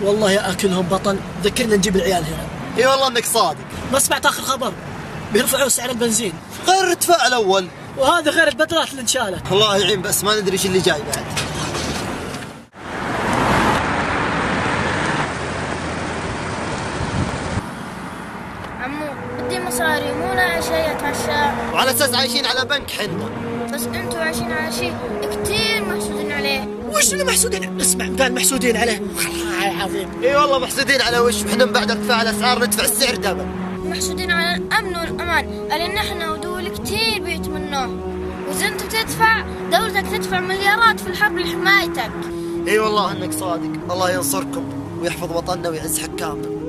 والله يا اكلهم بطل، ذكرنا نجيب العيال هنا. اي والله انك صادق. ما سمعت اخر خبر؟ بيرفعوا سعر البنزين غير ارتفاع الاول، وهذا غير البدلات اللي انشالت. الله يعين، بس ما ندري ايش اللي جاي بعد. عمو بدي مصاري مو لاقي شيء اتعشى. وعلى اساس عايشين على بنك حنا. بس انتوا عايشين على شيء كثير محسودين عليه. وش اللي محسودين؟ اسمع، قال محسودين عليه. عظيم. اي والله محسودين على وش، وحنا من بعد ارتفاع الاسعار ندفع السعر دبل. محسودين على الامن والامان اللي نحن ودول كثير بيتمنوه، واذا انت تدفع دولتك تدفع مليارات في الحرب لحمايتك. اي والله انك صادق، الله ينصركم ويحفظ وطننا ويعز حكامنا.